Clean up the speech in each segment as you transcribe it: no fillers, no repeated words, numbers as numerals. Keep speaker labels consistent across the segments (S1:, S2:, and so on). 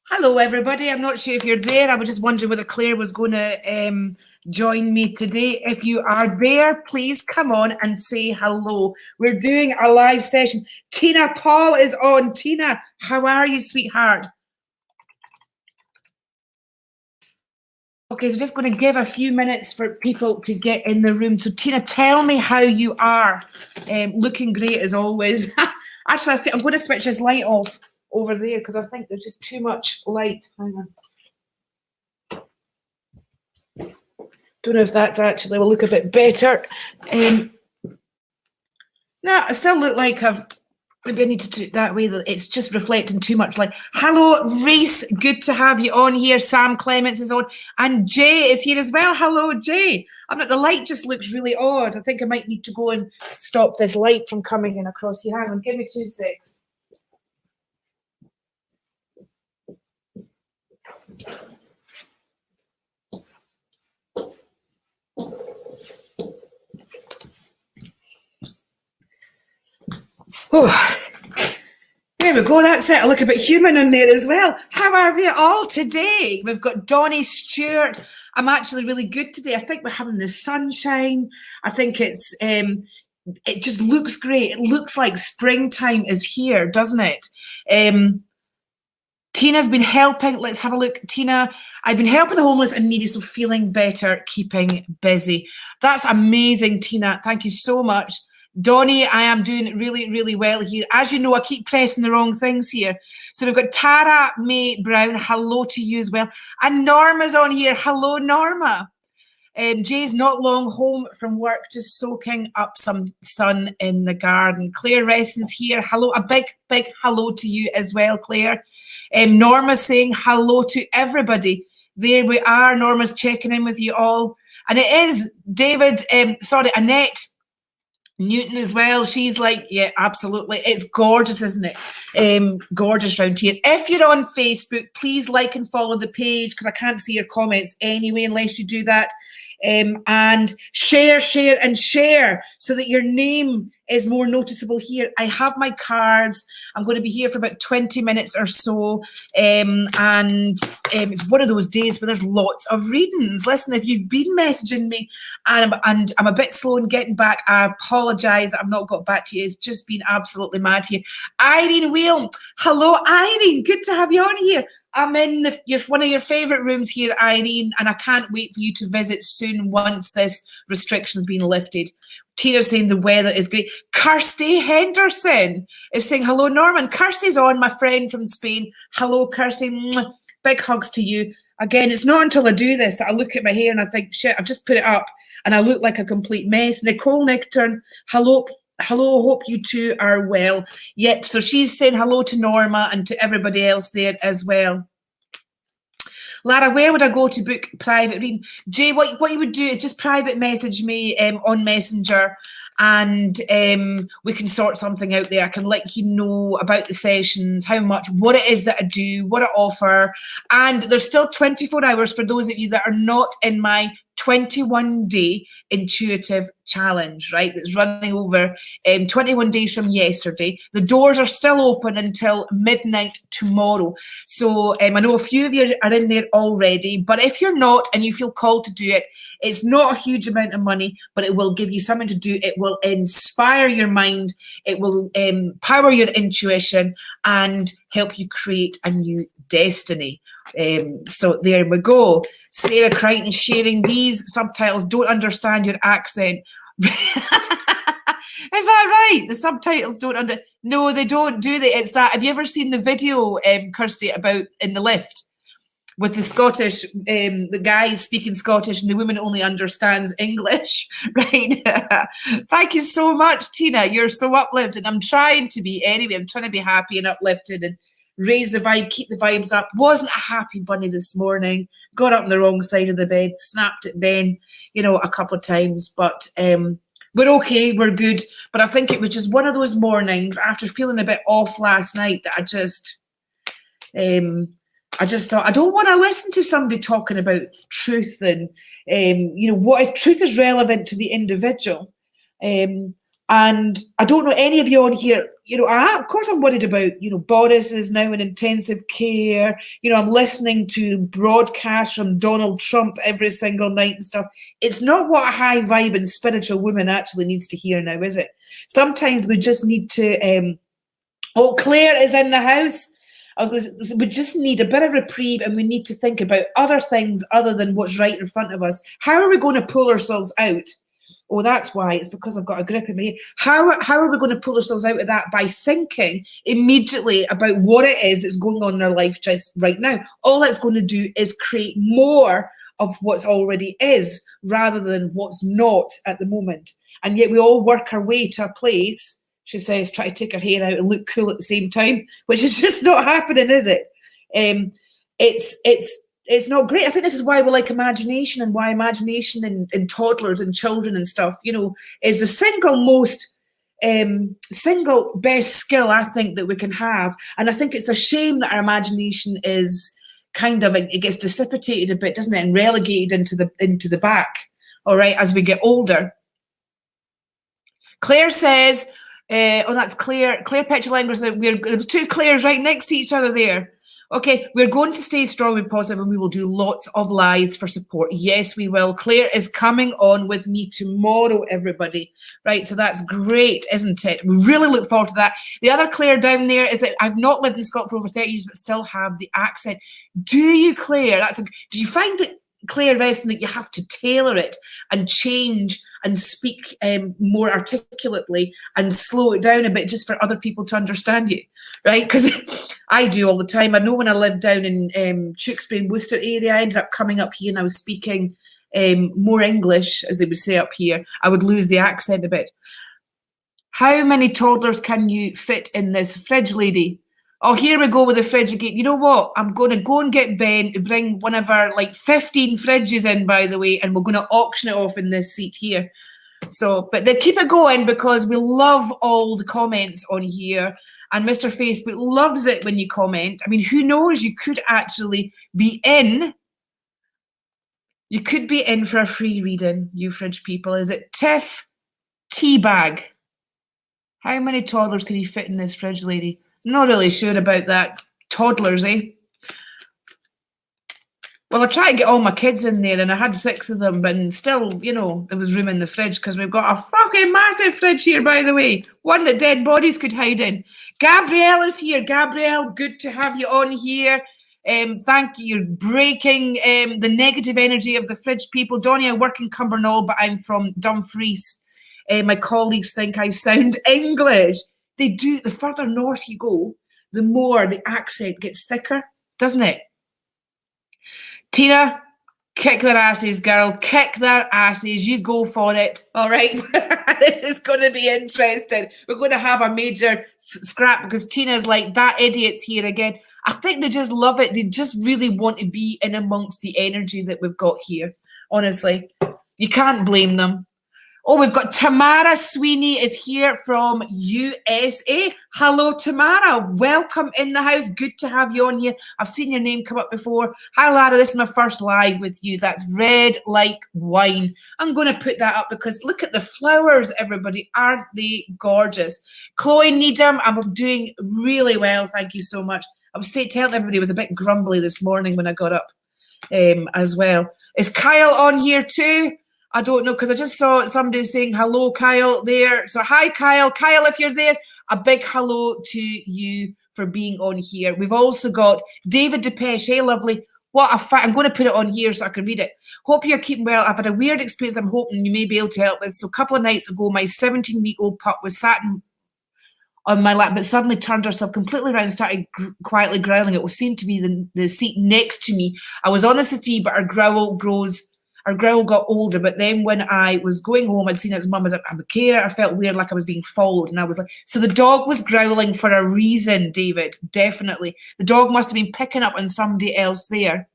S1: Hello, everybody. I'm not sure if you're there. I was just wondering whether Claire was going to join me today. If you are there, please come on and say hello. We're doing a live session. Tina Paul is on. Tina, how are you, sweetheart? Okay, so just going to give a few minutes for people to get in the room. So, Tina, tell me how you are. Looking great as always. Actually, I'm going to switch this light off over there because I think there's just too much light. Hang on. Don't know if that's actually will look a bit better. No, I still look like maybe I need to do it that way. That it's just reflecting too much light. Hello, Reese. Good to have you on here. Sam Clements is on, and Jay is here as well. Hello, Jay. The light just looks really odd. I think I might need to go and stop this light from coming in across here. Hang on, give me 2 secs. Oh, there we go. That's it. I look a bit human in there as well. How are we all today? We've got Donnie Stewart. I'm actually really good today. I think we're having the sunshine. I think it just looks great. It looks like springtime is here, doesn't it? Tina's been helping. Let's have a look. Tina, I've been helping the homeless and needy, so feeling better, keeping busy. That's amazing, Tina. Thank you so much. Donnie, I am doing really, really well here. As you know, I keep pressing the wrong things here. So we've got Tara May Brown. Hello to you as well. And Norma's on here. Hello, Norma. Jay's not long home from work, just soaking up some sun in the garden. Claire Resson's here. Hello, a big, big hello to you as well, Claire. Norma's saying hello to everybody. There we are. Norma's checking in with you all. And it is David, Annette Newton as well. She's like, yeah, absolutely. It's gorgeous, isn't it? Gorgeous round here. If you're on Facebook, please like and follow the page because I can't see your comments anyway unless you do that. And share so that your name is more noticeable here. I have my cards. I'm going to be here for about 20 minutes or so. It's one of those days where there's lots of readings. Listen, if you've been messaging me and I'm a bit slow in getting back, I apologise. I've not got back to you. It's just been absolutely mad here. Irene Wheel. Hello, Irene. Good to have you on here. I'm in one of your favourite rooms here, Irene, and I can't wait for you to visit soon once this restriction's been lifted. Tina's saying the weather is great. Kirsty Henderson is saying hello, Norman. Kirsty's on, my friend from Spain. Hello, Kirsty. Big hugs to you. Again, it's not until I do this that I look at my hair and I think, shit, I've just put it up and I look like a complete mess. Nicole Nickturn, hello, hope you two are well. Yep, so she's saying hello to Norma and to everybody else there as well. Lara, where would I go to book private reading? Jay, what you would do is just private message me on Messenger and we can sort something out there. I can let you know about the sessions, how much, what it is that I do, what I offer. And there's still 24 hours for those of you that are not in my 21-day intuitive challenge, right? That's running over 21 days from yesterday. The doors are still open until midnight tomorrow. So I know a few of you are in there already, but if you're not and you feel called to do it, it's not a huge amount of money, but it will give you something to do. It will inspire your mind. It will empower your intuition and help you create a new destiny. So there we go. Sarah Crichton sharing these subtitles. Don't understand your accent. Is that right? The subtitles don't No, they don't, do they? It's that. Have you ever seen the video, Kirsty, about in the lift with the Scottish, the guys speaking Scottish and the woman only understands English, right? Thank you so much, Tina. You're so uplifted. I'm trying to be anyway. I'm trying to be happy and uplifted and raise the vibe, keep the vibes up. Wasn't a happy bunny this morning. Got up on the wrong side of the bed, snapped at Ben, a couple of times. But we're okay, we're good. But I think it was just one of those mornings after feeling a bit off last night that I just thought, I don't want to listen to somebody talking about truth and, what is truth is relevant to the individual. And I don't know any of you on here, of course I'm worried about, Boris is now in intensive care. I'm listening to broadcasts from Donald Trump every single night and stuff. It's not what a high vibe and spiritual woman actually needs to hear now, is it? Sometimes we just need to, Claire is in the house. We just need a bit of reprieve, and we need to think about other things other than what's right in front of us. How are we going to pull ourselves out? Oh, that's why. It's because I've got a grip in my ear. How are we going to pull ourselves out of that? By thinking immediately about what it is that's going on in our life just right now. All that's going to do is create more of what's already is, rather than what's not at the moment. And yet we all work our way to a place, she says, try to take her hair out and look cool at the same time, which is just not happening, is it? It's not great. I think this is why we like imagination, and why imagination in toddlers and children and stuff, is the single best skill I think that we can have. And I think it's a shame that our imagination is it gets dissipated a bit, doesn't it, and relegated into the back. All right, as we get older. Claire says, that's Claire. Claire Petulanger's there was two Claires right next to each other there. Okay, we're going to stay strong and positive, and we will do lots of lives for support. Yes, we will. Claire is coming on with me tomorrow, everybody. Right, so that's great, isn't it? We really look forward to that. The other Claire down there is that I've not lived in Scotland for over 30 years, but still have the accent. Do you, Claire? Do you find it, Claire, Reston, that you have to tailor it and change and speak more articulately and slow it down a bit just for other people to understand you, right? Because I do all the time. I know when I lived down in Tewkesbury and Worcester area, I ended up coming up here and I was speaking more English, as they would say up here. I would lose the accent a bit. How many toddlers can you fit in this fridge, lady? Oh, here we go with the fridge again. You know what? I'm going to go and get Ben to bring one of our 15 fridges in, by the way, and we're going to auction it off in this seat here. So, but they keep it going because we love all the comments on here, and Mr. Facebook loves it when you comment. I mean, who knows? You could actually be in. You could be in for a free reading, you fridge people. Is it Tiff Teabag? How many toddlers can you fit in this fridge, lady? Not really sure about that. Toddlers, eh? Well, I tried to get all my kids in there, and I had 6 of them, but still, there was room in the fridge because we've got a fucking massive fridge here, by the way. One that dead bodies could hide in. Gabrielle is here. Gabrielle, good to have you on here. Thank you. You're breaking the negative energy of the fridge people. Donnie, I work in Cumbernauld, but I'm from Dumfries. My colleagues think I sound English. They do. The further north you go, the more the accent gets thicker, doesn't it? Tina, kick their asses, girl. Kick their asses. You go for it. All right. This is going to be interesting. We're going to have a major scrap because Tina's like, that idiot's here again. I think they just love it. They just really want to be in amongst the energy that we've got here. Honestly, you can't blame them. Oh, we've got Tamara Sweeney is here from USA. Hello, Tamara. Welcome in the house. Good to have you on here. I've seen your name come up before. Hi, Lara. This is my first live with you. That's red like wine. I'm going to put that up because look at the flowers, everybody. Aren't they gorgeous? Chloe Needham, I'm doing really well. Thank you so much. I was telling everybody I was a bit grumbly this morning when I got up as well. Is Kyle on here too? I don't know, because I just saw somebody saying hello, Kyle, there. So hi, Kyle. Kyle, if you're there, a big hello to you for being on here. We've also got David Depeche. Hey, lovely. What a fact. I'm going to put it on here so I can read it. Hope you're keeping well. I've had a weird experience I'm hoping you may be able to help with. So a couple of nights ago, my 17-week-old pup was sat on my lap, but suddenly turned herself completely around and started quietly growling. It was seemed to be the seat next to me. I was on the settee, but her growl got older, but then when I was going home, I'd seen his mum as a carer. I felt weird, like I was being followed, and I was like, so the dog was growling for a reason, David, definitely. The dog must have been picking up on somebody else there.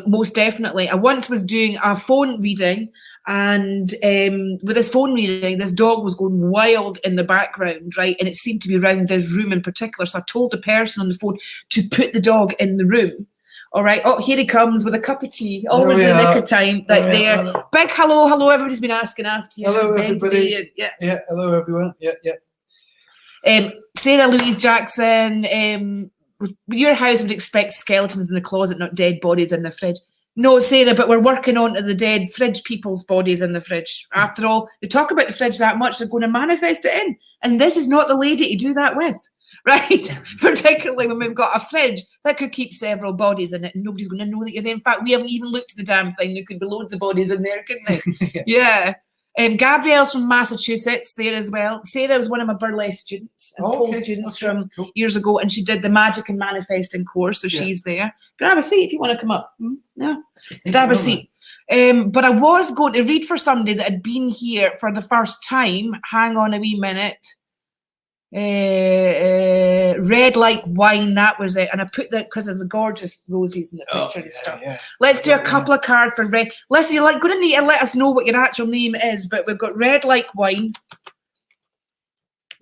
S1: Most definitely. I once was doing a phone reading, and with this phone reading, this dog was going wild in the background, right? And it seemed to be around this room in particular. So I told the person on the phone to put the dog in the room. All right. Oh, here he comes with a cup of tea. Always in the nick of time. Right there. Hello. Big hello. Everybody's been asking after you.
S2: Hello, everybody. Yeah. Hello, everyone. Yeah.
S1: Sarah Louise Jackson. Your house would expect skeletons in the closet, not dead bodies in the fridge. No, Sarah, but we're working on to the dead fridge people's bodies in the fridge. After all, they talk about the fridge that much, they're going to manifest it in. And this is not the lady to do that with. Right, particularly when we've got a fridge that could keep several bodies in it, and nobody's going to know that you're there. In fact, we haven't even looked at the damn thing. There could be loads of bodies in there, couldn't they? Yeah. Gabrielle's from Massachusetts there as well. Sarah was one of my burlesque students and pole students from years ago, and she did the Magic and Manifesting course, so she's there. Grab a seat if you want to come up. Yeah, grab a seat. But I was going to read for somebody that had been here for the first time. Hang on a wee minute. Red like wine, that was it, and I put that because of the gorgeous roses in the picture and stuff. Let's do a couple of cards for red. Listen, you're going to need to let us know what your actual name is, but we've got red like wine,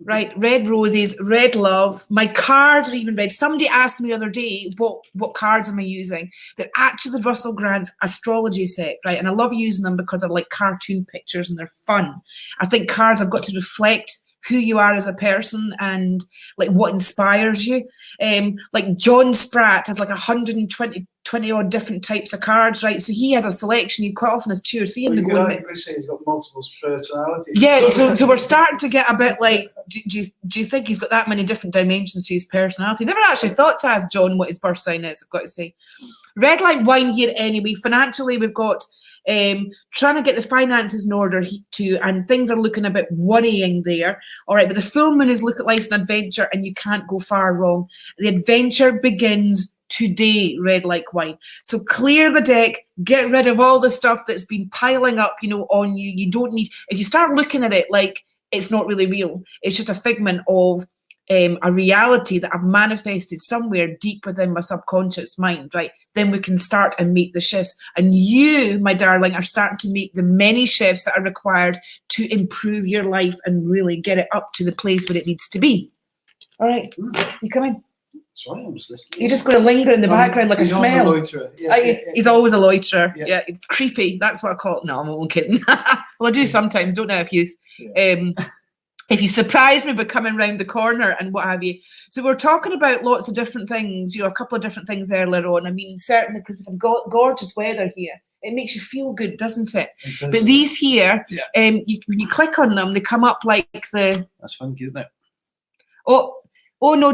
S1: right? Red roses, red love. My cards are even red. Somebody asked me the other day what cards am I using. They're actually the Russell Grant's astrology set, right? And I love using them because they're like cartoon pictures and they're fun. I think cards have got to reflect who you are as a person and like what inspires you. Like John Spratt has like 120 odd different types of cards, right? So he has a selection. He quite often has two or three in the go.
S2: You could say he's got multiple personalities.
S1: Yeah, so we're starting to get a bit like, do you think he's got that many different dimensions to his personality? Never actually thought to ask John what his birth sign is, I've got to say. Red like wine here anyway. Financially, we've got trying to get the finances in order too, and things are looking a bit worrying there. All right, but the full moon is look at life's an adventure, and you can't go far wrong. The adventure begins today, red like wine. So clear the deck, get rid of all the stuff that's been piling up, on you. You don't need, if you start looking at it like it's not really real, it's just a figment of a reality that I've manifested somewhere deep within my subconscious mind, right? Then we can start and make the shifts. And you, my darling, are starting to make the many shifts that are required to improve your life and really get it up to the place where it needs to be. All right, you come in.
S2: That's right, I'm just listening.
S1: You're just going to linger in the background like a smell.
S2: A loiterer.
S1: He's always a loiterer. Yeah, creepy. That's what I call it. No, I'm only kidding. Well, I do sometimes, don't I? If you surprise me by coming round the corner and what have you. So we're talking about lots of different things, a couple of different things earlier on. I mean, certainly because we've got gorgeous weather here, it makes you feel good, doesn't it? It does. But these here, when you click on them, they come up like the...
S2: That's funky, isn't it?
S1: Oh no,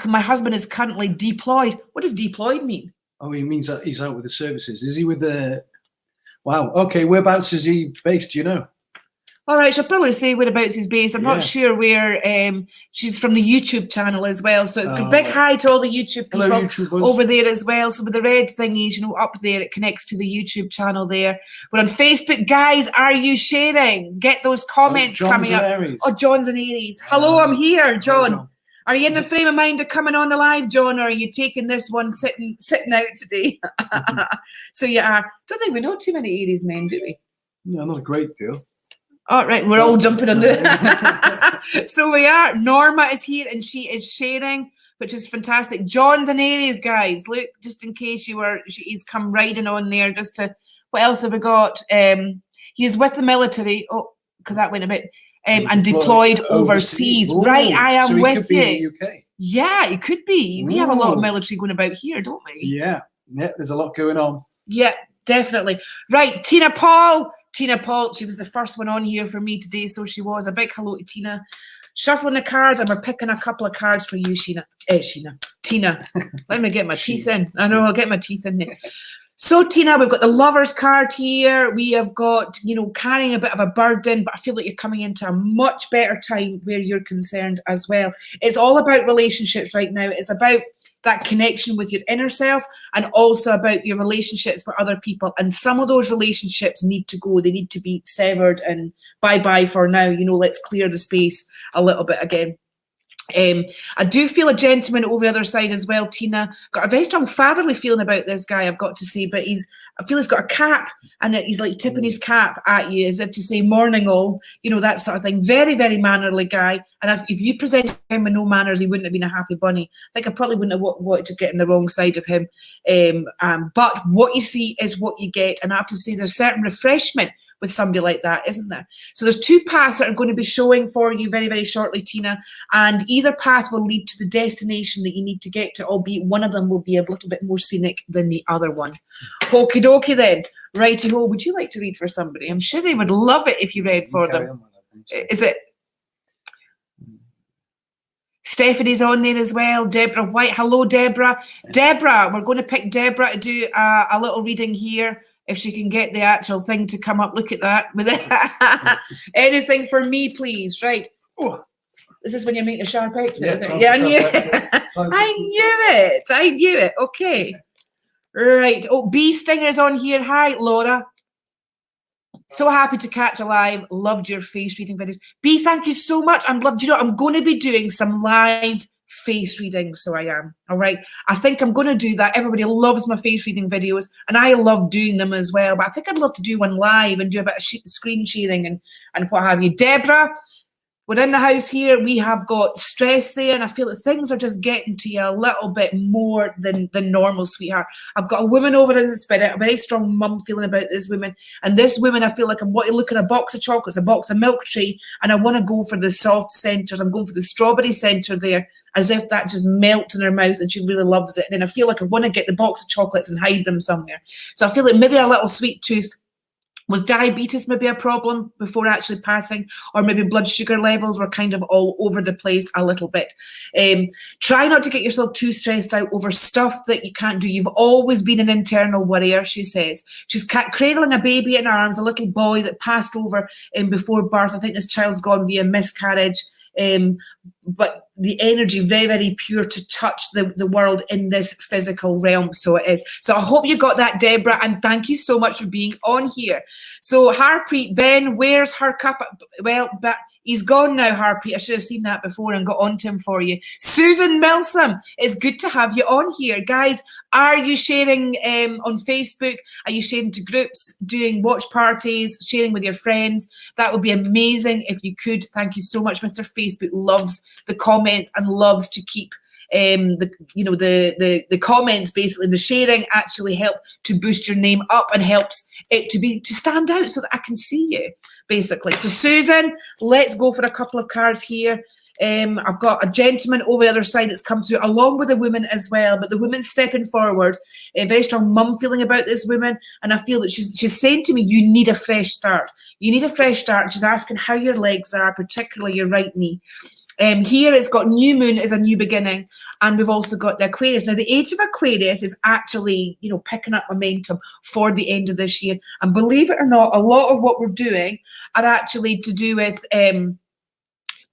S1: my husband is currently deployed. What does deployed mean?
S2: Oh, he means that he's out with the services. Is he with the... Wow, okay, whereabouts is he based, do you know?
S1: All right, she'll probably say whereabouts he's based. I'm not sure where. She's from the YouTube channel as well. So it's a big hi to all the YouTube people over there as well. So with the red thingies, up there, it connects to the YouTube channel there. We're on Facebook. Guys, are you sharing? Get those comments coming up.
S2: Aries.
S1: Oh, John's an Aries. Hello, I'm here, John. Are you in the frame of mind of coming on the live, John, or are you taking this one sitting out today? So I don't think we know too many Aries men, do we?
S2: No, not a great deal.
S1: All right, we're all jumping on the... So we are. Norma is here and she is sharing, which is fantastic. John's an Aries, guys. Look, just in case he's come riding on there just to... What else have we got? He is with the military. Oh, because that went a bit... and deployed overseas. Ooh, right, I am so with you. In the UK. Yeah, it could be. We have a lot of military going about here, don't we?
S2: Yeah, there's a lot going on.
S1: Yeah, definitely. Right, Tina Paul, she was the first one on here for me today, so she was. A big hello to Tina. Shuffling the cards, and we're picking a couple of cards for you, Tina. Let me get my teeth in. I know, I'll get my teeth in there. So, Tina, we've got the Lovers card here. We have got, carrying a bit of a burden, but I feel like you're coming into a much better time where you're concerned as well. It's all about relationships right now. It's about that connection with your inner self and also about your relationships with other people. And some of those relationships need to go. They need to be severed and bye-bye for now. Let's clear the space a little bit again. I do feel a gentleman over the other side as well, Tina. Got a very strong fatherly feeling about this guy, I've got to say, but I feel he's got a cap and he's like tipping his cap at you as if to say morning all, you know, that sort of thing. Very, very mannerly guy. And if you presented him with no manners, he wouldn't have been a happy bunny. I think I probably wouldn't have wanted to get in the wrong side of him. But what you see is what you get. And I have to say there's certain refreshment with somebody like that, isn't there? So there's two paths that are going to be showing for you very, very shortly, Tina, and either path will lead to the destination that you need to get to, albeit one of them will be a little bit more scenic than the other one. Okie dokie then. Righty-ho, would you like to read for somebody? I'm sure they would love it if you read for them. Is it? Stephanie's on there as well. Deborah White. Hello, Deborah. Deborah, we're going to pick Deborah to do a little reading here. If she can get the actual thing to come up, look at that. Anything for me, please. Right. Oh, this is when you make a sharp exit. Yeah, I knew it. I knew it. Okay. Right. Oh, Bee Stinger's on here. Hi, Laura. So happy to catch a live. Loved your face reading videos. Bee, thank you so much. I'm going to be doing some live face reading, so I am. All right. I think I'm going to do that. Everybody loves my face reading videos, and I love doing them as well. But I think I'd love to do one live and do a bit of screen sharing and what have you. Deborah, we're in the house here. We have got stress there, and I feel that things are just getting to you a little bit more than normal, sweetheart. I've got a woman over in the spirit, a very strong mum feeling about this woman. And this woman, I feel like I'm looking at a box of chocolates, a box of milk tray, and I want to go for the soft centres. I'm going for the strawberry centre there, as if that just melts in her mouth and she really loves it. And then I feel like I want to get the box of chocolates and hide them somewhere. So I feel like maybe a little sweet tooth. Was diabetes maybe a problem before actually passing, or maybe blood sugar levels were kind of all over the place a little bit? Try not to get yourself too stressed out over stuff that you can't do. You've always been an internal worrier, she says. She's cradling a baby in her arms, a little boy that passed over before birth. I think this child's gone via miscarriage. But the energy very, very pure to touch the world in this physical realm. So it is. So I hope you got that, Deborah, and thank you so much for being on here. So Harpreet, Ben, where's her cup? Well, but he's gone now, Harpreet. I should have seen that before and got onto him for you. Susan Milsom, it's good to have you on here. Guys, are you sharing on Facebook? Are you sharing to groups, doing watch parties, sharing with your friends? That would be amazing if you could. Thank you so much. Mr. Facebook loves the comments and loves to keep the comments, basically the sharing actually help to boost your name up and helps it to stand out so that I can see you, basically. So Susan, let's go for a couple of cards here. I've got a gentleman over the other side that's come through, along with a woman as well, but the woman's stepping forward. A very strong mum feeling about this woman, and I feel that she's saying to me, you need a fresh start. You need a fresh start. She's asking how your legs are, particularly your right knee. Here it's got new moon is a new beginning, and we've also got the Aquarius. Now, the age of Aquarius is actually, picking up momentum for the end of this year. And believe it or not, a lot of what we're doing are actually to do with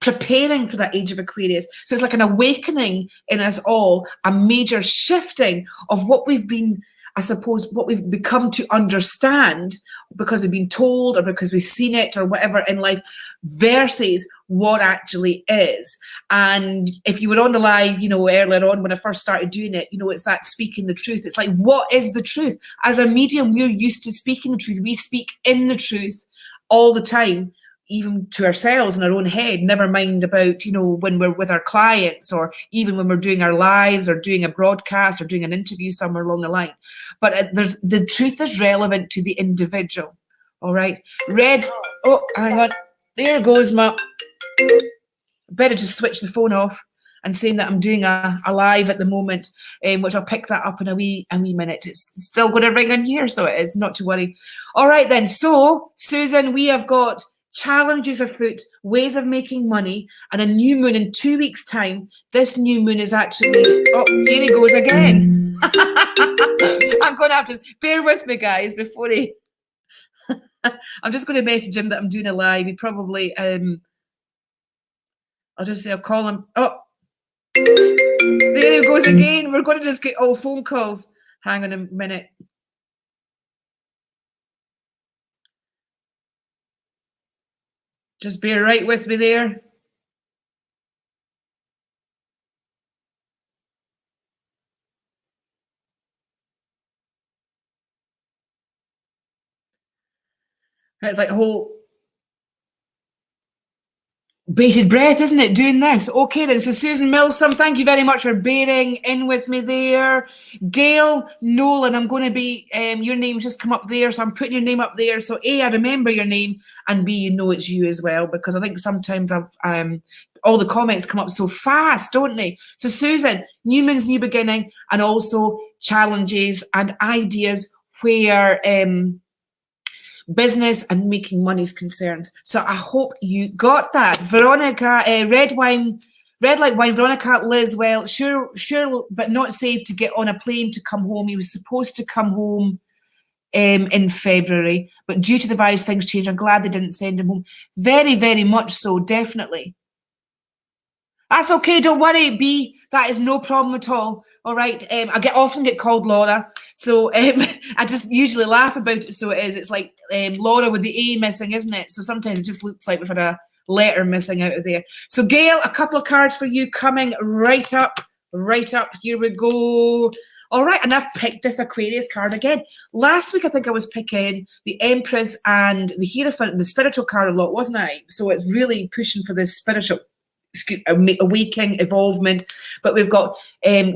S1: preparing for that age of Aquarius. So it's like an awakening in us all, a major shifting of what we've been, I suppose, what we've become to understand because we've been told or because we've seen it or whatever in life versus what actually is. And if you were on the live, earlier on when I first started doing it, it's that speaking the truth. It's like, what is the truth? As a medium, we're used to speaking the truth. We speak in the truth all the time, even to ourselves in our own head, never mind about, when we're with our clients or even when we're doing our lives or doing a broadcast or doing an interview somewhere along the line. But the truth is relevant to the individual. All right. Red. Oh, hang on. There goes my. Better just switch the phone off and saying that I'm doing a live at the moment, which I'll pick that up in a wee minute. It's still going to ring in here, so it is, not to worry. All right then. So, Susan, we have got challenges afoot, ways of making money, and a new moon in 2 weeks' time. This new moon is actually, oh, here he goes again. I'm going to have to, bear with me, guys, before he, I'm just going to message him that I'm doing a live. He probably, I'll just say, I'll call him. Oh, there he goes again. We're going to just get all phone calls. Hang on a minute. Just bear right with me there. It's like a whole bated breath, isn't it, doing this? Okay then, so Susan Milsom, thank you very much for bearing in with me there. Gail Nolan, I'm going to be, your name's just come up there, so I'm putting your name up there. So A, I remember your name, and B, you know it's you as well, because I think sometimes I've, all the comments come up so fast, don't they? So Susan, Newman's New Beginning, and also challenges and ideas where, business and making money is concerned. So I hope you got that. Veronica, red light wine, Veronica, Liz, well, sure, but not safe to get on a plane to come home. He was supposed to come home in February, but due to the virus, things changed. I'm glad they didn't send him home. Very, very much so, definitely. That's okay, don't worry, B. That is no problem at all. All right. I often get called Laura, so I just usually laugh about it. So it is. It's like Laura with the A missing, isn't it? So sometimes it just looks like we've had a letter missing out of there. So Gail, a couple of cards for you coming right up, right up. Here we go. All right, and I've picked this Aquarius card again. Last week, I think I was picking the Empress and the Hierophant, the spiritual card a lot, wasn't I? So it's really pushing for this spiritual awakening, evolvement. But we've got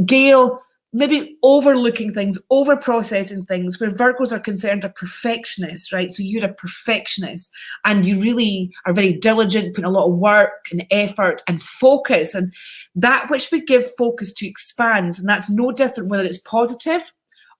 S1: Gail maybe overlooking things, over processing things, where Virgos are concerned, are perfectionists, right? So you're a perfectionist and you really are very diligent, putting a lot of work and effort and focus, and that which we give focus to expands, and that's no different whether it's positive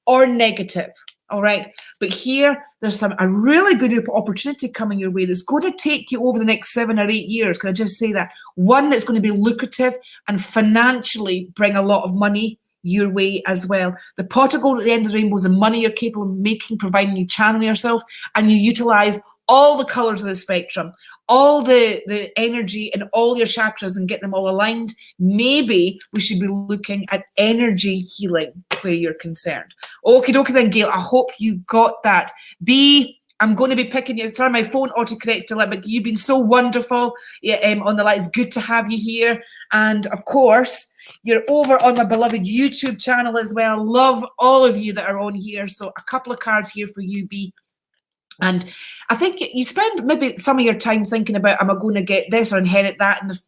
S1: or negative. All right, but here there's a really good opportunity coming your way that's going to take you over the next 7 or 8 years. Can I just say that? One that's going to be lucrative and financially bring a lot of money your way as well. The pot of gold at the end of the rainbow is the money you're capable of making, providing you channel yourself and you utilize all the colors of the spectrum, all the energy and all your chakras and get them all aligned. Maybe we should be looking at energy healing where you're concerned. Okie dokie then, Gail. I hope you got that. B, I'm going to be picking you. Sorry, my phone autocorrected a little bit. You've been so wonderful on the light. It's good to have you here. And of course, you're over on my beloved YouTube channel as well. Love all of you that are on here. So a couple of cards here for you, B. And I think you spend maybe some of your time thinking about, am I going to get this or inherit that, and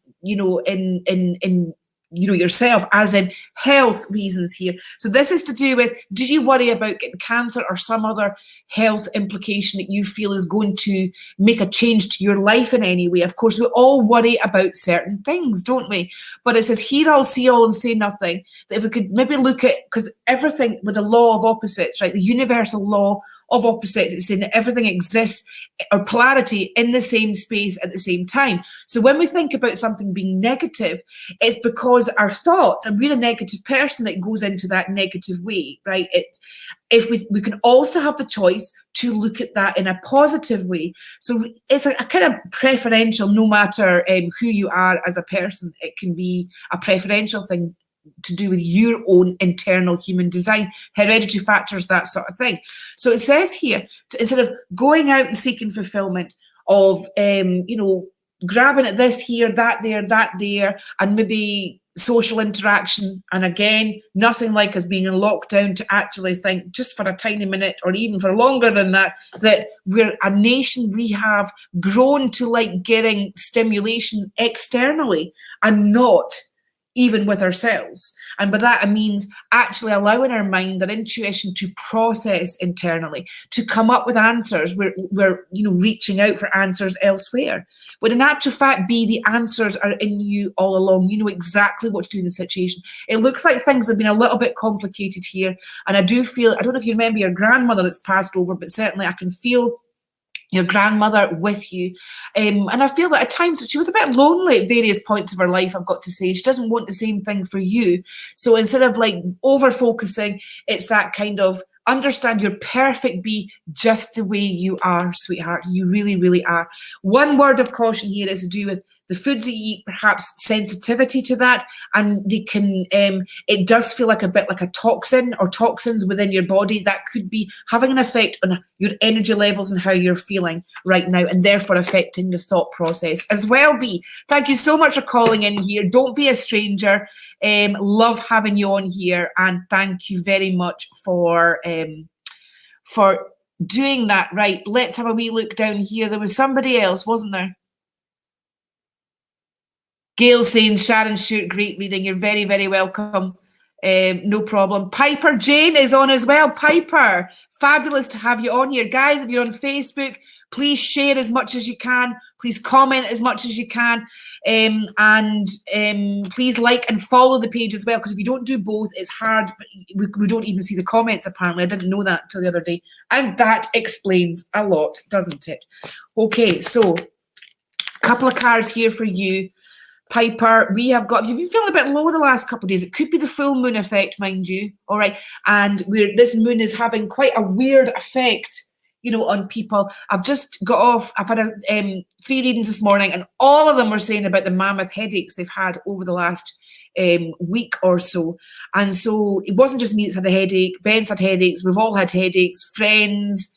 S1: in yourself, as in health reasons here. So this is to do with, do you worry about getting cancer or some other health implication that you feel is going to make a change to your life in any way? Of course, we all worry about certain things, don't we? But it says, hear all, see all, and say nothing. That if we could maybe look at, because everything with the law of opposites, right? The universal law of opposites, it's saying that everything exists, or polarity, in the same space at the same time. So when we think about something being negative, it's because our thoughts, and we're a negative person that goes into that negative way, right? If we can also have the choice to look at that in a positive way. So it's a kind of preferential, no matter who you are as a person, it can be a preferential thing to do with your own internal human design, hereditary factors, that sort of thing. So it says here, instead of going out and seeking fulfillment of, grabbing at this here, that there, and maybe social interaction, and again, nothing like us being in lockdown to actually think just for a tiny minute or even for longer than that, that we're a nation, we have grown to like getting stimulation externally and not even with ourselves. And by that, it means actually allowing our mind, our intuition to process internally, to come up with answers. We're reaching out for answers elsewhere. When in actual fact, the answers are in you all along. You know exactly what to do in the situation. It looks like things have been a little bit complicated here. And I do feel, I don't know if you remember your grandmother that's passed over, but certainly I can feel your grandmother with you. And I feel that at times she was a bit lonely at various points of her life, I've got to say. She doesn't want the same thing for you. So instead of like over-focusing, it's that kind of understand you're perfect, be just the way you are, sweetheart. You really, really are. One word of caution here is to do with the foods that you eat, perhaps sensitivity to that, and they can, it does feel like a bit like a toxin or toxins within your body that could be having an effect on your energy levels and how you're feeling right now, and therefore affecting the thought process as well. B, thank you so much for calling in here. Don't be a stranger. Love having you on here, and thank you very much for doing that. Right, let's have a wee look down here. There was somebody else, wasn't there? Gail saying, Sharon Stewart, great reading. You're very, very welcome. No problem. Piper Jane is on as well. Piper, fabulous to have you on here. Guys, if you're on Facebook, please share as much as you can. Please comment as much as you can. And please like and follow the page as well, because if you don't do both, it's hard. We don't even see the comments, apparently. I didn't know that until the other day. And that explains a lot, doesn't it? Okay, so a couple of cards here for you. Piper, we have got, you've been feeling a bit low the last couple of days. It could be the full moon effect, mind you. All right. And this moon is having quite a weird effect, you know, on people. I've just got off, I've had 3 readings this morning, and all of them were saying about the mammoth headaches they've had over the last week or so. And so it wasn't just me that's had a headache. Ben's had headaches. We've all had headaches, friends,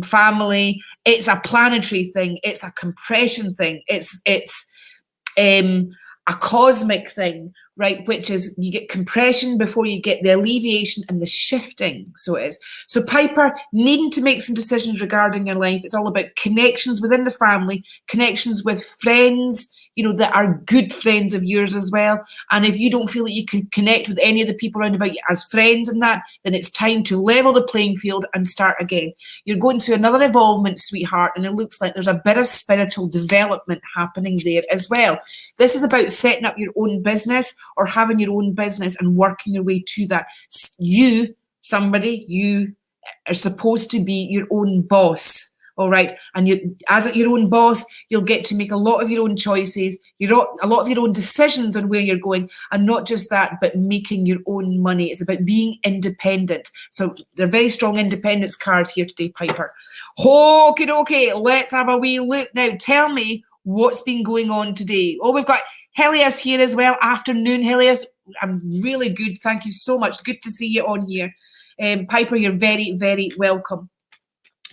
S1: family. It's a planetary thing. It's a compression thing. It's a cosmic thing, right? Which is you get compression before you get the alleviation and the shifting. So it is. So Piper, needing to make some decisions regarding your life. It's all about connections within the family, connections with friends, you know, that are good friends of yours as well. And if you don't feel that you can connect with any of the people around about you as friends and that, then it's time to level the playing field and start again. You're going through another evolvement, sweetheart, and it looks like there's a bit of spiritual development happening there as well. This is about setting up your own business or having your own business and working your way to that. You are supposed to be your own boss. All right. And you, as your own boss, you'll get to make a lot of your own choices, a lot of your own decisions on where you're going. And not just that, but making your own money. It's about being independent. So they're very strong independence cards here today, Piper. Okie dokie, let's have a wee look now. Tell me what's been going on today. Oh, we've got Helios here as well. Afternoon, Helios. I'm really good. Thank you so much. Good to see you on here. Piper, you're very, very welcome.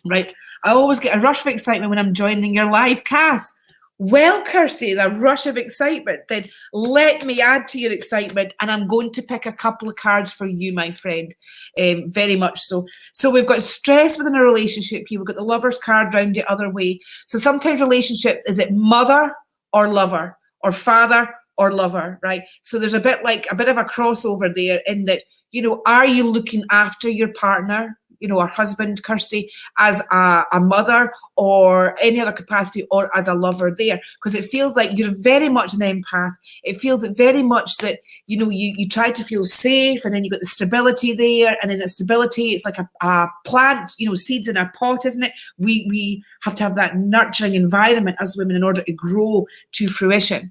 S1: Right. I always get a rush of excitement when I'm joining your live cast. Well, Kirsty, the rush of excitement. Then let me add to your excitement, and I'm going to pick a couple of cards for you, my friend. Very much so. So we've got stress within a relationship here. We've got the Lover's card round the other way. So sometimes relationships, is it mother or lover, or father or lover, right? So there's a bit of a crossover there in that, you know, are you looking after your partner, you know, our husband, Kirsty, as a mother or any other capacity, or as a lover there? Because it feels like you're very much an empath. It feels very much that, you know, you try to feel safe, and then you've got the stability there, and then the stability, it's like a plant, you know, seeds in a pot, isn't it? We have to have that nurturing environment as women in order to grow to fruition.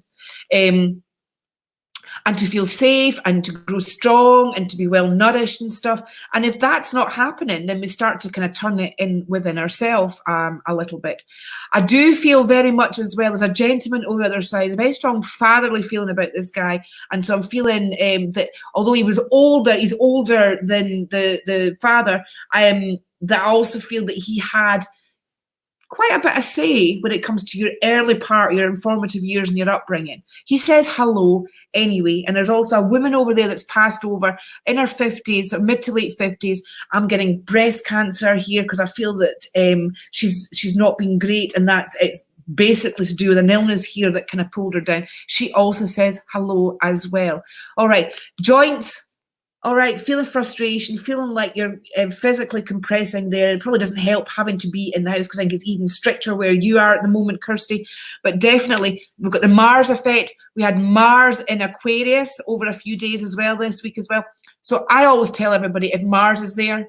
S1: And to feel safe and to grow strong and to be well nourished and stuff. And if that's not happening, then we start to kind of turn it in within ourselves a little bit. I do feel very much as well as a gentleman on the other side, a very strong fatherly feeling about this guy. And so I'm feeling that although he's older than the father, that I also feel that he had quite a bit of say when it comes to your early part, your informative years and your upbringing. He says hello anyway. And there's also a woman over there that's passed over in her 50s, or mid to late 50s. I'm getting breast cancer here because I feel that she's not been great, and it's basically to do with an illness here that kind of pulled her down. She also says hello as well. All right, joints. All right, feeling frustration, feeling like you're physically compressing there. It probably doesn't help having to be in the house, because I think it's even stricter where you are at the moment, Kirsty. But definitely, we've got the Mars effect. We had Mars in Aquarius over a few days as well this week as well. So I always tell everybody, if Mars is there,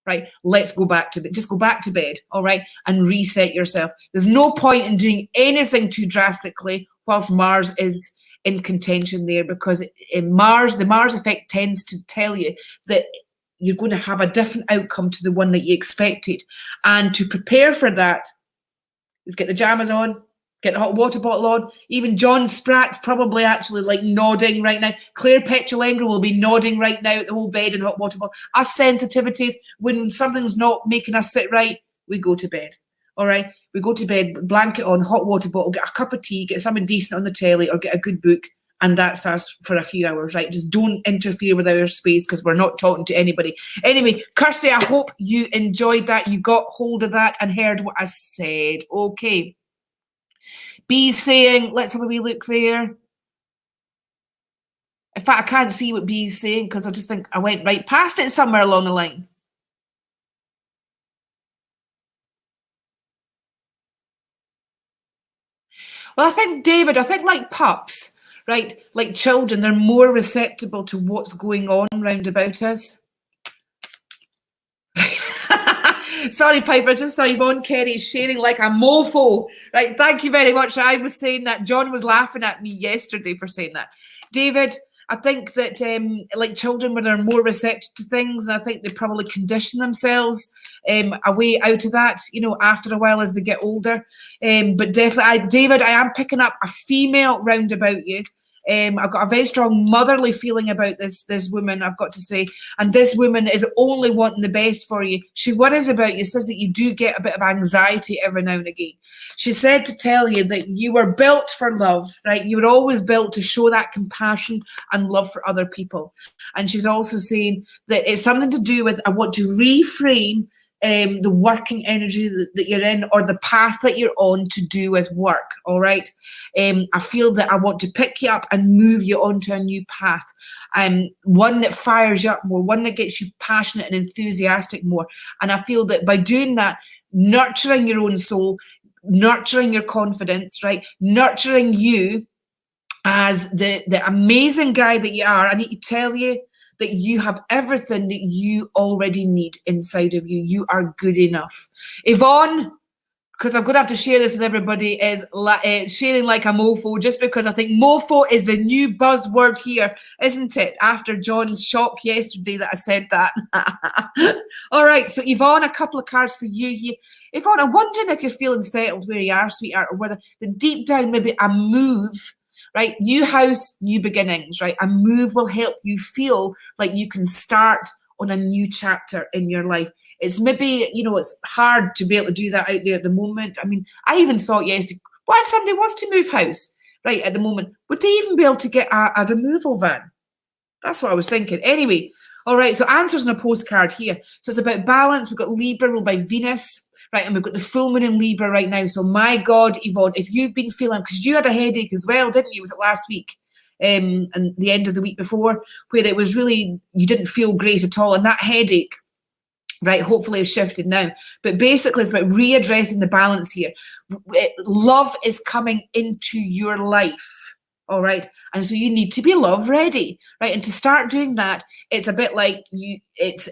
S1: right, let's go back to bed. Just go back to bed, all right, and reset yourself. There's no point in doing anything too drastically whilst Mars is in contention there, because the Mars effect tends to tell you that you're going to have a different outcome to the one that you expected. And to prepare for that is get the jammers on, get the hot water bottle on. Even John Spratt's probably actually like nodding right now. Claire Petulengra will be nodding right now at the whole bed and hot water bottle. Us sensitivities, when something's not making us sit right, we go to bed. All right, we go to bed, blanket on, hot water bottle, get a cup of tea, get something decent on the telly, or get a good book, And that's us for a few hours, right? Just don't interfere with our space because we're not talking to anybody. Anyway, Kirsty, I hope you enjoyed that. You got hold of that and heard what I said. Okay. B's saying, let's have a wee look there. In fact, I can't see what B's saying because I just think I went right past it somewhere along the line. Well, I think, David, like pups, right? Like children, they're more receptible to what's going on round about us. Sorry, Piper, I just saw Yvonne Kerry sharing like a mofo. Right, thank you very much. I was saying that. John was laughing at me yesterday for saying that. David, I think that like children, when they're more receptive to things, I think they probably condition themselves away out of that, you know, after a while as they get older. But definitely, David, I am picking up a female round about you. I've got a very strong motherly feeling about this woman, I've got to say. And this woman is only wanting the best for you. She worries about you, says that you do get a bit of anxiety every now and again. She said to tell you that you were built for love, right? You were always built to show that compassion and love for other people. And she's also saying that it's something to do with, I want to reframe the working energy that you're in or the path that you're on to do with work, all right? I feel that I want to pick you up and move you onto a new path, one that fires you up more, one that gets you passionate and enthusiastic more. And I feel that by doing that, nurturing your own soul, nurturing your confidence, right? Nurturing you as the amazing guy that you are. I need to tell you that you have everything that you already need inside of you. You are good enough. Yvonne, because I'm going to have to share this with everybody, is sharing like a mofo, just because I think mofo is the new buzzword here, isn't it? After John's shock yesterday that I said that. All right, so Yvonne, a couple of cards for you here. Yvonne, I'm wondering if you're feeling settled where you are, sweetheart, or whether the deep down maybe a move, right? New house, new beginnings, right? A move will help you feel like you can start on a new chapter in your life. It's maybe, you know, it's hard to be able to do that out there at the moment. I mean, I even thought yesterday, what if somebody wants to move house, right, at the moment? Would they even be able to get a removal van? That's what I was thinking. Anyway, all right, so answers on a postcard here. So it's about balance. We've got Libra ruled by Venus. Right, and we've got the full moon in Libra right now. So my God, Yvonne, if you've been feeling, because you had a headache as well, didn't you? Was it last week? And the end of the week before, where it was really, you didn't feel great at all. And that headache, right, hopefully has shifted now. But basically it's about readdressing the balance here. Love is coming into your life. All right. And so you need to be love ready, right? And to start doing that, it's a bit like it's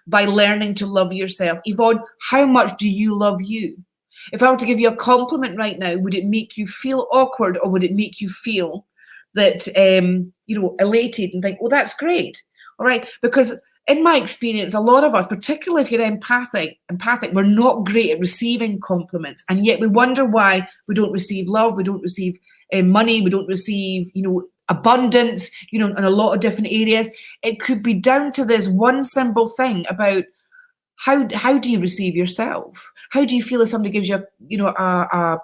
S1: by learning to love yourself. Yvonne, how much do you love you? If I were to give you a compliment right now, would it make you feel awkward, or would it make you feel that, you know, elated and think, well, that's great. All right. Because in my experience, a lot of us, particularly if you're empathic, we're not great at receiving compliments. And yet we wonder why we don't receive love, we don't receive money, we don't receive, you know, abundance, you know, in a lot of different areas. It could be down to this one simple thing about how do you receive yourself? How do you feel if somebody gives you, you know,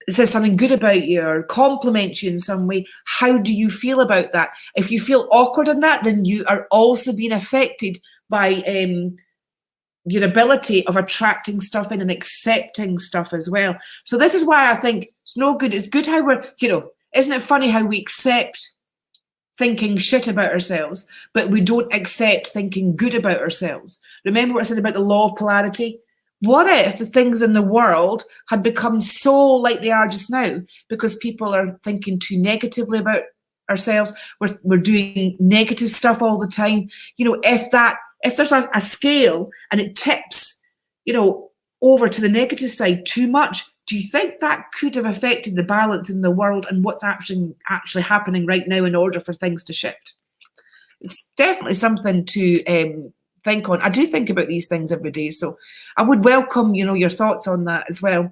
S1: says something good about you or compliments you in some way? How do you feel about that? If you feel awkward in that, then you are also being affected by your ability of attracting stuff in and accepting stuff as well. So this is why I think it's no good. It's good how we're, you know, isn't it funny how we accept thinking shit about ourselves, but we don't accept thinking good about ourselves? Remember what I said about the law of polarity? What if the things in the world had become so like they are just now because people are thinking too negatively about ourselves? We're doing negative stuff all the time. You know, if there's a scale and it tips, you know, over to the negative side too much, do you think that could have affected the balance in the world and what's actually happening right now in order for things to shift? It's definitely something to think on. I do think about these things every day, so I would welcome, you know, your thoughts on that as well.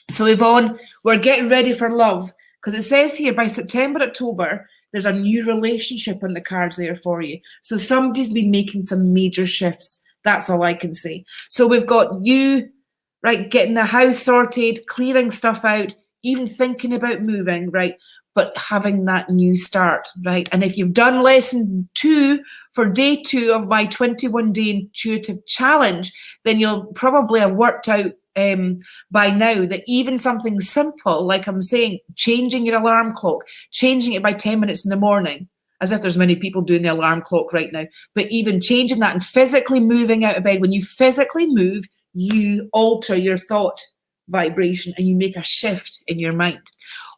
S1: So Yvonne, we're getting ready for love, because it says here by September, October, there's a new relationship on the cards there for you. So somebody's been making some major shifts. That's all I can say. So we've got you, right, getting the house sorted, clearing stuff out, even thinking about moving, right? but having that new start, right? And if you've done lesson 2 for day 2 of my 21-day intuitive challenge, then you'll probably have worked out by now that even something simple, like I'm saying, changing your alarm clock, changing it by 10 minutes in the morning, as if there's many people doing the alarm clock right now, but even changing that and physically moving out of bed. When you physically move, you alter your thought vibration and you make a shift in your mind.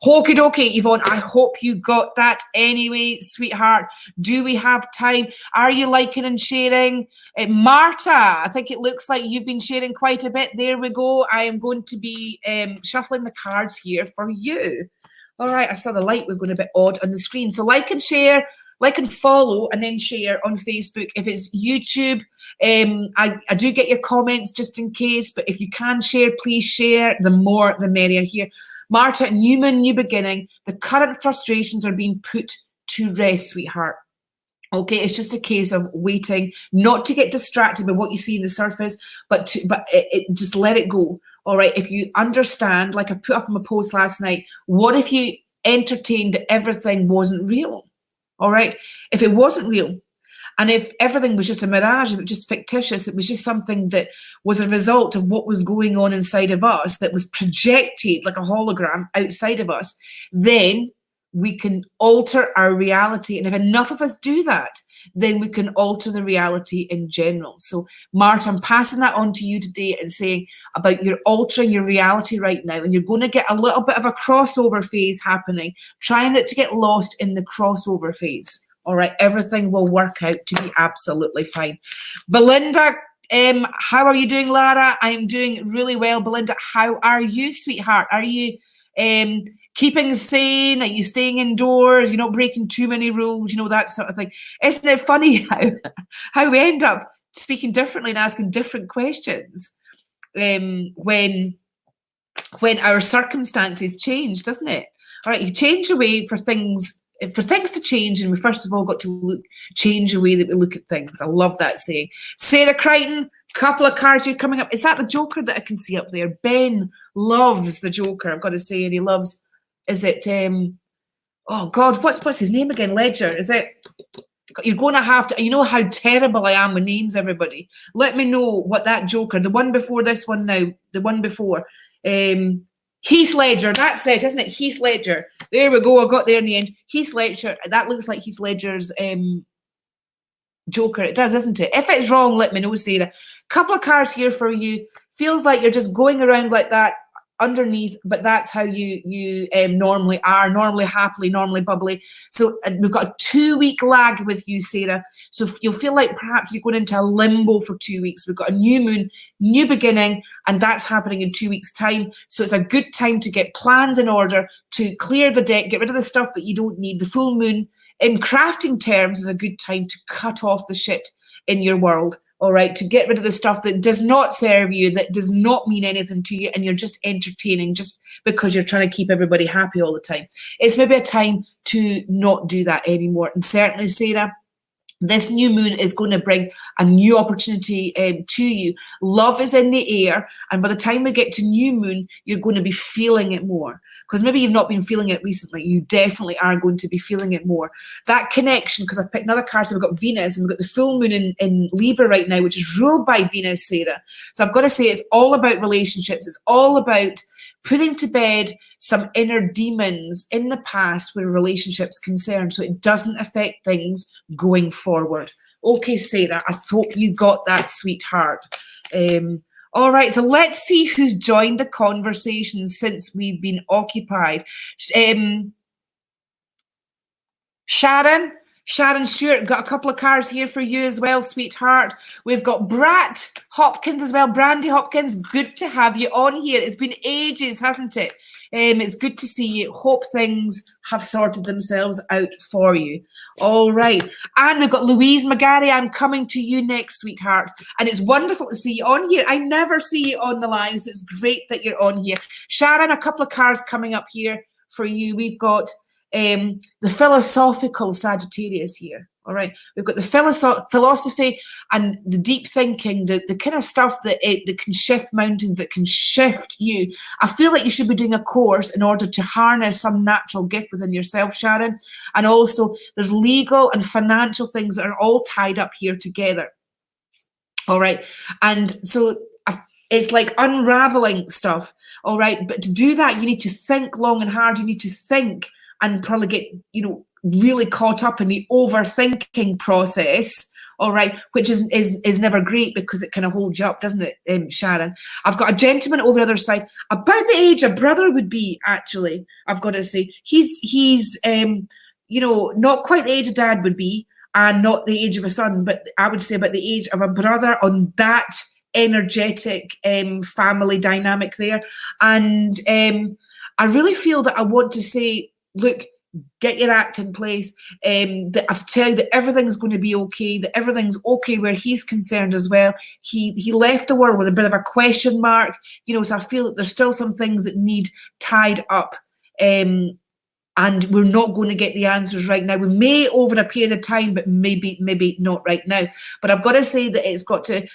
S1: Okie dokie, Yvonne, I hope you got that anyway, sweetheart. Do we have time? Are you liking and sharing? Marta, I think it looks like you've been sharing quite a bit. There we go. I am going to be shuffling the cards here for you. All right, I saw the light was going a bit odd on the screen. So like and share, like and follow, and then share on Facebook. If it's YouTube, I do get your comments just in case, but if you can share, please share. The more, the merrier here. Marta, new moon, new beginning. The current frustrations are being put to rest, sweetheart. Okay, it's just a case of waiting, not to get distracted by what you see in the surface, but just let it go. All right, if you understand, like I put up on my post last night, what if you entertained that everything wasn't real? All right, if it wasn't real, and if everything was just a mirage, if it was just fictitious, it was just something that was a result of what was going on inside of us that was projected like a hologram outside of us, then we can alter our reality. And if enough of us do that, then we can alter the reality in general. So, Marta, I'm passing that on to you today and saying about you're altering your reality right now, and you're going to get a little bit of a crossover phase happening, trying not to get lost in the crossover phase. All right, everything will work out to be absolutely fine. Belinda, how are you doing, Lara? I'm doing really well. Belinda, how are you, sweetheart? Are you keeping sane? Are you staying indoors? You're not breaking too many rules, you know, that sort of thing. Isn't it funny how we end up speaking differently and asking different questions when our circumstances change, doesn't it? All right, you change the way for things to change, and we first of all got to change the way that we look at things. I love that saying. Sarah Crichton, couple of cards here coming up. Is that the Joker that I can see up there? Ben loves the Joker, I've got to say, and he loves, is it, oh God, what's his name again? Ledger, is it? You're going to have to, you know how terrible I am with names, everybody. Let me know what that Joker, the one before this one now, the one before, Heath Ledger, that's it, isn't it? Heath Ledger. There we go, I got there in the end. Heath Ledger, that looks like Heath Ledger's Joker. It does, doesn't it? If it's wrong, let me know, Sarah. Couple of cards here for you. Feels like you're just going around like that underneath, but that's how you normally are, normally happily, normally bubbly. So we've got a 2-week lag with you, Sarah. So you'll feel like perhaps you're going into a limbo for 2 weeks. We've got a new moon, new beginning, and that's happening in 2 weeks' time. So it's a good time to get plans in order, to clear the deck, get rid of the stuff that you don't need. The full moon, in crafting terms, is a good time to cut off the shit in your world. All right, to get rid of the stuff that does not serve you, that does not mean anything to you, and you're just entertaining just because you're trying to keep everybody happy all the time. It's maybe a time to not do that anymore. And certainly, Sarah, this new moon is going to bring a new opportunity to you. Love is in the air, and by the time we get to new moon, you're going to be feeling it more. Because maybe you've not been feeling it recently. You definitely are going to be feeling it more. That connection, because I've picked another card, so we've got Venus, and we've got the full moon in Libra right now, which is ruled by Venus, Sarah. So I've got to say, it's all about relationships. It's all about putting to bed some inner demons in the past where relationships concerned, so it doesn't affect things going forward. Okay, Sarah, I hope you got that, sweetheart. All right, so let's see who's joined the conversation since we've been occupied. Sharon Stewart, got a couple of cards here for you as well, sweetheart. We've got Brat Hopkins as well. Brandy Hopkins, good to have you on here. It's been ages, hasn't it? It's good to see you. Hope things have sorted themselves out for you. All right. And we've got Louise McGarry. I'm coming to you next, sweetheart. And it's wonderful to see you on here. I never see you on the line, so it's great that you're on here. Sharon, a couple of cards coming up here for you. We've got the philosophical Sagittarius here. All right, we've got the philosophy and the deep thinking, the kind of stuff that can shift mountains, that can shift you. I feel like you should be doing a course in order to harness some natural gift within yourself, Sharon. And also there's legal and financial things that are all tied up here together. All right, and so it's like unraveling stuff. All right, but to do that, you need to think long and hard. You need to think and probably get, really caught up in the overthinking process, all right, which is never great because it kind of holds you up, doesn't it, Sharon? I've got a gentleman over the other side, about the age a brother would be, actually, I've got to say. He's not quite the age a dad would be, and not the age of a son, but I would say about the age of a brother on that energetic family dynamic there. And I really feel that I want to say, look, get your act in place. That I tell you that everything's going to be okay, that everything's okay where he's concerned as well. He left the world with a bit of a question mark, so I feel that there's still some things that need tied up. And we're not going to get the answers right now. We may over a period of time, but maybe not right now. But I've got to say that it's got to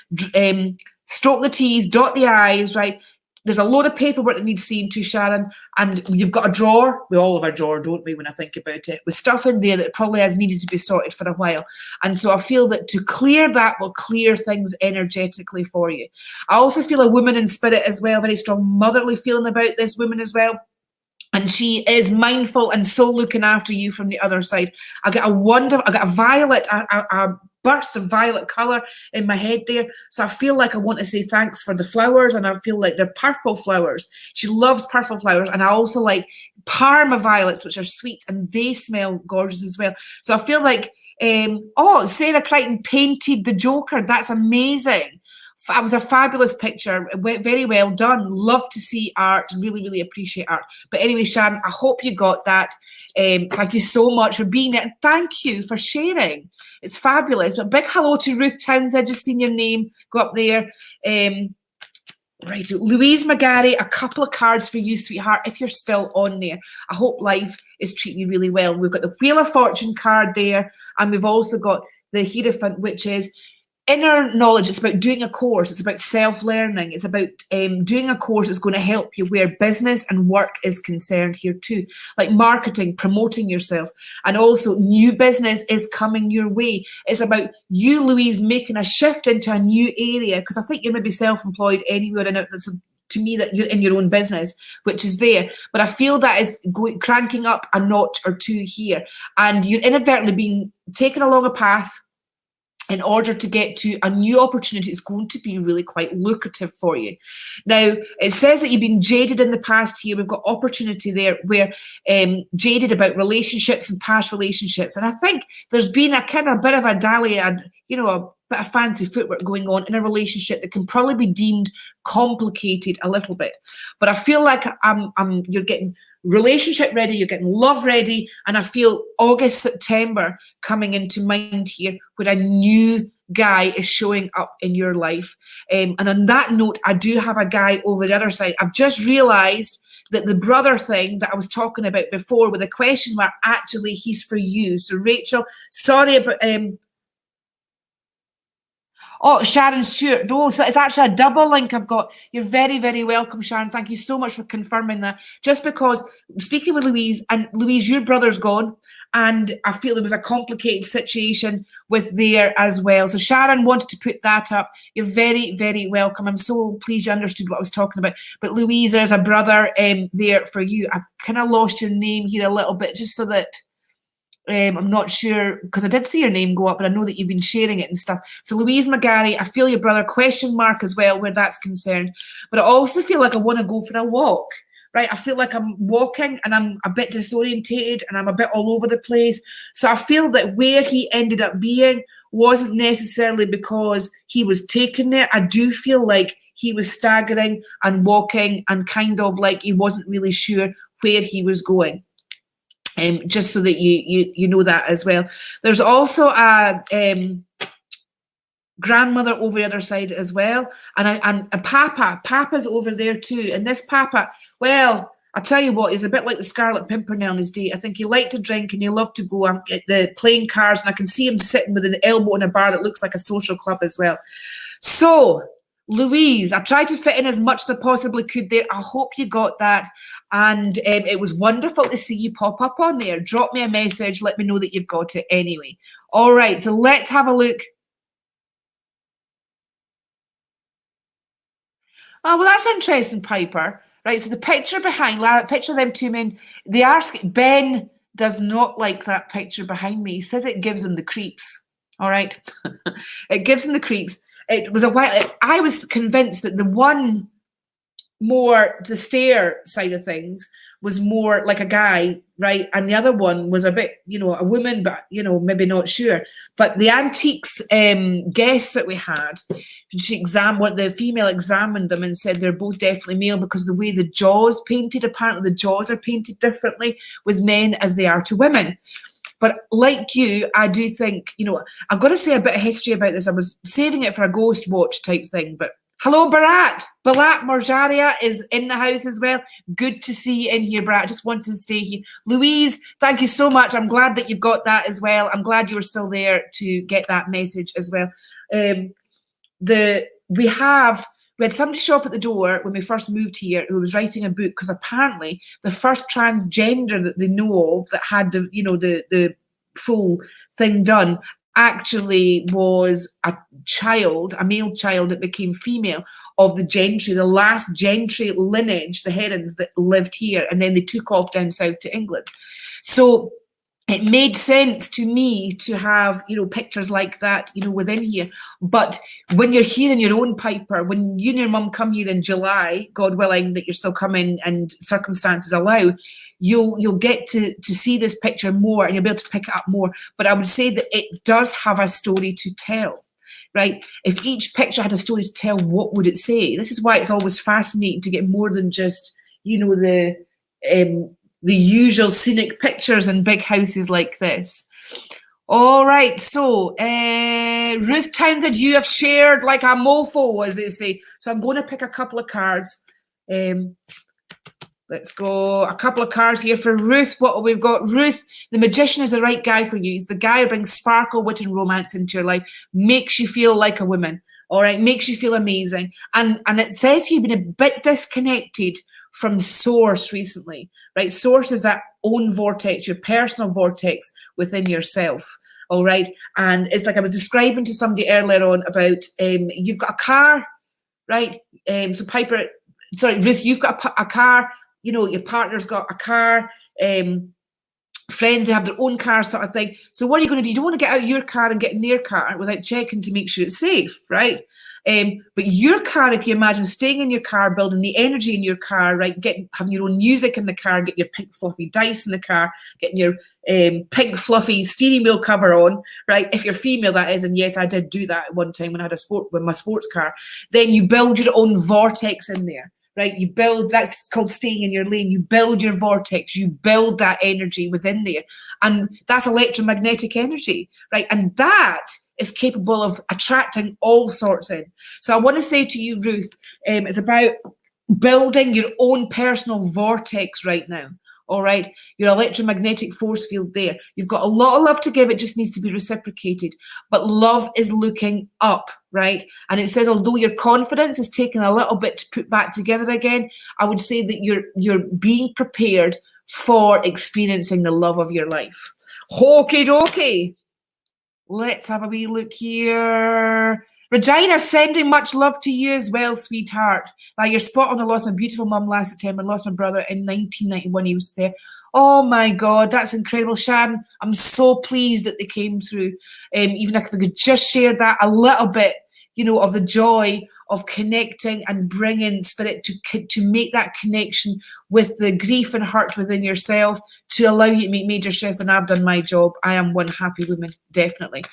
S1: stroke the T's, dot the I's, right? There's a load of paperwork that needs seeing to, Sharon, and you've got a drawer. We all have a drawer, don't we, when I think about it, with stuff in there that probably has needed to be sorted for a while. And so I feel that to clear that will clear things energetically for you. I also feel a woman in spirit as well, very strong motherly feeling about this woman as well. And she is mindful and so looking after you from the other side. I got a violet, a burst of violet colour in my head there. So I feel like I want to say thanks for the flowers, and I feel like they're purple flowers. She loves purple flowers. And I also like Parma violets, which are sweet, and they smell gorgeous as well. So I feel like, Sarah Crichton painted the Joker. That's amazing. It was a fabulous picture, very well done. Love to see art, really, really appreciate art. But anyway, Sharon, I hope you got that. Thank you so much for being there. And thank you for sharing. It's fabulous. But big hello to Ruth Townsend. Just seen your name go up there. Right, Louise McGarry, a couple of cards for you, sweetheart, if you're still on there. I hope life is treating you really well. We've got the Wheel of Fortune card there, and we've also got the Hierophant, which is inner knowledge. It's about doing a course. It's about self-learning. It's about doing a course that's going to help you where business and work is concerned here too, like marketing, promoting yourself, and also new business is coming your way. It's about you, Louise, making a shift into a new area, because I think you're maybe self-employed anywhere in it. To me, that you're in your own business, which is there, but I feel that is cranking up a notch or two here, and you're inadvertently being taken along a path in order to get to a new opportunity. It's going to be really quite lucrative for you. Now, it says that you've been jaded in the past here. We've got opportunity there where jaded about relationships and past relationships. And I think there's been a kind of bit of a dally, a bit of fancy footwork going on in a relationship that can probably be deemed complicated a little bit. But I feel like you're getting relationship ready, you're getting love ready, and I feel August, September coming into mind here where a new guy is showing up in your life. And on that note, I do have a guy over the other side. I've just realised that the brother thing that I was talking about before with a question mark, actually he's for you. So Rachel, sorry about Sharon Stewart. No, so it's actually a double link I've got. You're very, very welcome, Sharon. Thank you so much for confirming that. Just because speaking with Louise, and Louise, your brother's gone, and I feel there was a complicated situation with there as well. So Sharon wanted to put that up. You're very, very welcome. I'm so pleased you understood what I was talking about. But Louise, there's a brother there for you. I've kind of lost your name here a little bit, just so that I'm not sure, because I did see your name go up, but I know that you've been sharing it and stuff. So Louise McGarry, I feel your brother, question mark as well, where that's concerned. But I also feel like I want to go for a walk, right? I feel like I'm walking and I'm a bit disorientated and I'm a bit all over the place. So I feel that where he ended up being wasn't necessarily because he was taken there. I do feel like he was staggering and walking and kind of like he wasn't really sure where he was going. Just so that you know that as well. There's also a grandmother over the other side as well, and a Papa's over there too. And this Papa, well, I tell you what, he's a bit like the Scarlet Pimpernel on his date. I think he liked to drink and he loved to go and get the playing cards, and I can see him sitting with an elbow in a bar that looks like a social club as well. So, Louise, I tried to fit in as much as I possibly could there. I hope you got that. And it was wonderful to see you pop up on there. Drop me a message. Let me know that you've got it anyway. All right, so let's have a look. Oh, well, that's interesting, Piper. Right, so the picture behind, Lara, picture of them two men, they are, Ben does not like that picture behind me. He says it gives him the creeps. All right, it gives him the creeps. It was a while, I was convinced that the one more, the stair side of things was more like a guy, right? And the other one was a bit, a woman, but, maybe not sure. But the antiques guests that we had, the female examined them and said they're both definitely male because the way the jaws painted, apparently the jaws are painted differently with men as they are to women. But like you, I do think, I've got to say a bit of history about this. I was saving it for a ghost watch type thing, but hello, Barat. Balat Morjaria is in the house as well. Good to see you in here, Barat. I just wanted to stay here. Louise, thank you so much. I'm glad that you've got that as well. I'm glad you were still there to get that message as well. We had somebody show up at the door when we first moved here who was writing a book because apparently the first transgender that they know of that had the full thing done actually was a male child that became female of the gentry, the last gentry lineage, the Herons that lived here, and then they took off down south to England. So it made sense to me to have, pictures like that, within here. But when you're here in your own, Piper, when you and your mum come here in July, God willing that you're still coming and circumstances allow, you'll get to see this picture more and you'll be able to pick it up more. But I would say that it does have a story to tell, right? If each picture had a story to tell, what would it say? This is why it's always fascinating to get more than just, the usual scenic pictures in big houses like this. All right, so Ruth Townsend, you have shared like a mofo, as they say. So I'm going to pick a couple of cards. Let's go. A couple of cards here for Ruth. What have we got? Ruth, the magician is the right guy for you. He's the guy who brings sparkle, wit, and romance into your life. Makes you feel like a woman. All right, makes you feel amazing. And it says he's been a bit disconnected from source recently, right? Source is that own vortex, your personal vortex within yourself. All right. And it's like I was describing to somebody earlier on about you've got a car, right? So Piper, sorry, Ruth, you've got a car. Your partner's got a car, friends, they have their own car sort of thing. So what are you going to do? You don't want to get out your car and get in their car without checking to make sure it's safe, right? But your car, if you imagine staying in your car, building the energy in your car, right? Having your own music in the car, getting your pink fluffy dice in the car, getting your pink fluffy steering wheel cover on, right? If you're female, that is, and yes, I did do that at one time when I had my sports car. Then you build your own vortex in there. Right, you build, that's called staying in your lane. You build your vortex, you build that energy within there. And that's electromagnetic energy, right? And that is capable of attracting all sorts in. So I want to say to you, Ruth, it's about building your own personal vortex right now. All right, your electromagnetic force field there. You've got a lot of love to give. It just needs to be reciprocated. But love is looking up, right? And it says, although your confidence is taking a little bit to put back together again, I would say that you're being prepared for experiencing the love of your life. Okie dokie. Let's have a wee look here. Regina, sending much love to you as well, sweetheart. You're spot on. I lost my beautiful mum last September. I lost my brother in 1991. He was there. Oh, my God, that's incredible. Sharon, I'm so pleased that they came through. Even if we could just share that a little bit, of the joy of connecting and bringing spirit to make that connection with the grief and hurt within yourself to allow you to make major shifts. And I've done my job. I am one happy woman, definitely.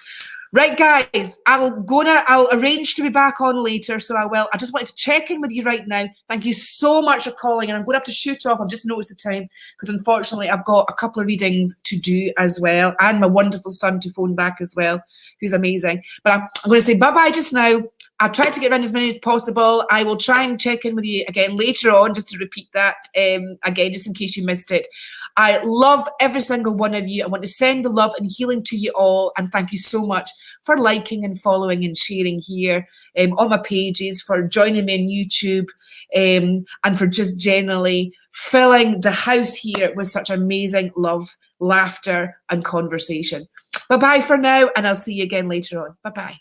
S1: Right, guys, I'll arrange to be back on later, so I will. I just wanted to check in with you right now. Thank you so much for calling, and I'm going to have to shoot off. I've just noticed the time because unfortunately I've got a couple of readings to do as well, and my wonderful son to phone back as well, who's amazing. But I'm going to say bye-bye just now. I've tried to get around as many as possible. I will try and check in with you again later on, just to repeat that again, just in case you missed it. I love every single one of you. I want to send the love and healing to you all. And thank you so much for liking and following and sharing here on my pages, for joining me on YouTube, and for just generally filling the house here with such amazing love, laughter, and conversation. Bye-bye for now, and I'll see you again later on. Bye-bye.